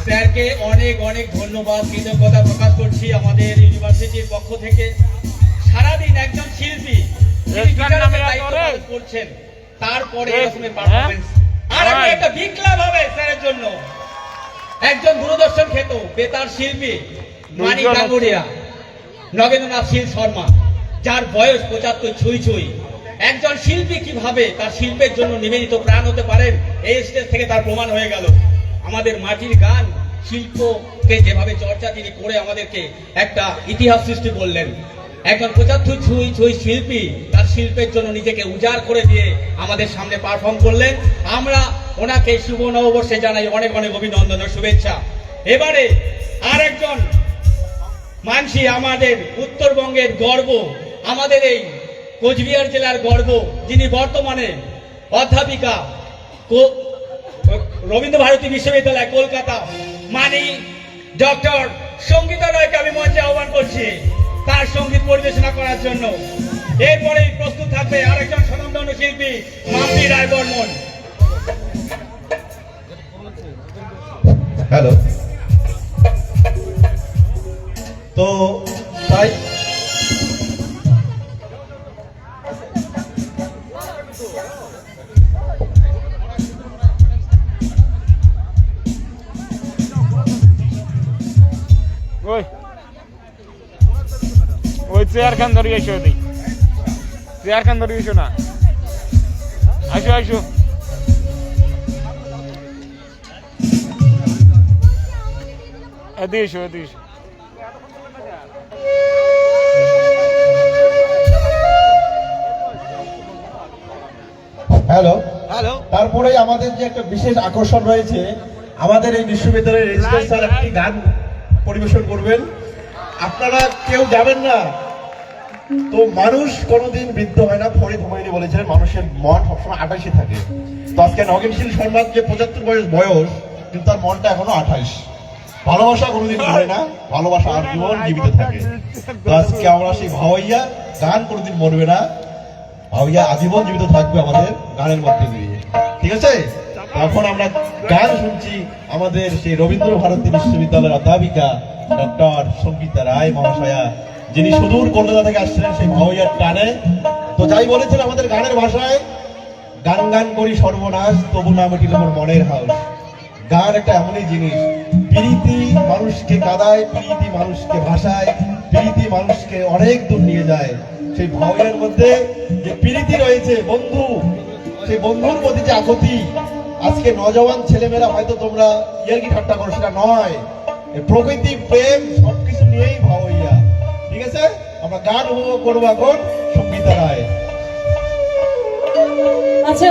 স্যারকে অনেক অনেক ধন্যবাদ কৃতজ্ঞতা প্রকাশ করছি আমাদের ইউনিভার্সিটির পক্ষ থেকে। সারাদিন একজন শিল্পী করছেন, তারপরে এরকমের পারফরম্যান্স। আর আমি একটা বিগ ক্লাব হবে স্যারের জন্য। একজন দূরদর্শন খ্যাত বেতার শিল্পী মানিক গাঙ্গুরিয়া, নগেন্দ্রনাথ শীল শর্মা, যার বয়স 75 ছুঁই ছুঁই। একজন শিল্পী কিভাবে তার শিল্পের জন্য নিবেদিত প্রাণ হতে পারেন, এই স্টেজ থেকে তার প্রমাণ হয়ে গেল। আমাদের মাটির গান শিল্পকে যেভাবে চর্চা তিনি করে আমাদেরকে একটা ইতিহাস সৃষ্টি করলেন। একজন 75 ছুঁই ছুঁই শিল্পী তার শিল্পের জন্য নিজেকে উজাড় করে দিয়ে আমাদের সামনে পারফর্ম করলেন। আমরা ওনাকে শুভ নববর্ষে জানাই অনেক অনেক অভিনন্দন ও শুভেচ্ছা। এবারে আর একজন মানসি, আমাদের উত্তরবঙ্গের গর্ব, আমাদের এই কোচবিহার জেলার গর্ব, যিনি বর্তমানে অধ্যাপিকা রবীন্দ্র ভারতী বিশ্ববিদ্যালয় কলকাতা, মানি ডক্টর সঙ্গীতা রায়কে আমি মঞ্চে আহ্বান করছি তার সঙ্গীত পরিবেশনা করার জন্য। এরপরেই প্রস্তুত থাকবে আরেকজন স্বনামধন্য শিল্পী মাম্পি রায় বর্মন। হ্যালো। তো তাই ওই চেয়ার খান ধরে এসো, দিই চেয়ার খান ধরে এসো না, আসো আসো। এদিকে এসো, এদিকে এসো। হ্যালো। হ্যালো। তারপরে আমাদের যে একটা বিশেষ আকর্ষণ রয়েছে, আমাদের এই বিশ্ববিদ্যালয়ের রেজিস্ট্রার স্যার একটি গান পরিবেশন করবেন। আপনারা কেউ যাবেন না তো। মানুষ কোনোদিন বৃদ্ধ হয় না, ফরিদ হুমায়ুনি বলেছিলেন মানুষের মন সবসময় 28 থাকে। তো আজকে নগেনশীল শর্মার যে 75 বয়স, কিন্তু তার মনটা এখনো 28। ভালোবাসা কোনোদিন মরে না, ভালোবাসা আজীবন জীবিত থাকে। তো আজকে আমরা সেই ভাওয়াইয়া গান কোনোদিন মরবে না, ভাওয়াইয়া আজীবন জীবিত থাকবে আমাদের গানের মধ্যে দিয়ে। ঠিক আছে? এখন আমরা গান শুনছি আমাদের সেই রবীন্দ্র ভারতী বিশ্ববিদ্যালয়ের অধ্যাপিকা ডক্টর সঙ্গীতা রায় মহাশয়া, যিনি সুদূর কলকাতা থেকে আসছিলেন সেই ভাওয়াইয়ার টানে। তো যাই বলেছেন আমাদের গানের ভাষায়, গান গান করি সর্বনাশ তবু না মিটিল আমার মনের হাউস। গান একটা এমনই জিনিস, প্রীতি মানুষকে কাঁদায়, প্রীতি মানুষকে ভাষায়, প্রীতি মানুষকে অনেক দূর নিয়ে যায়। সেই ভাওয়াইয়ার মধ্যে যে প্রীতি রয়েছে, বন্ধু, সেই বন্ধুর প্রতি যে আকুতি, আজকে নজওয়ান ছেলেমেয়েরা হয়তো তোমরা ইয়ার্কি ঠাট্টা করো, সেটা নয়। প্রকৃতি, প্রেম সবকিছু নিয়েই ভাওয়াইয়া। ঠিক আছে? আমরা গান উপভোগ করবো এখন সঙ্গীতা রায়। আচ্ছা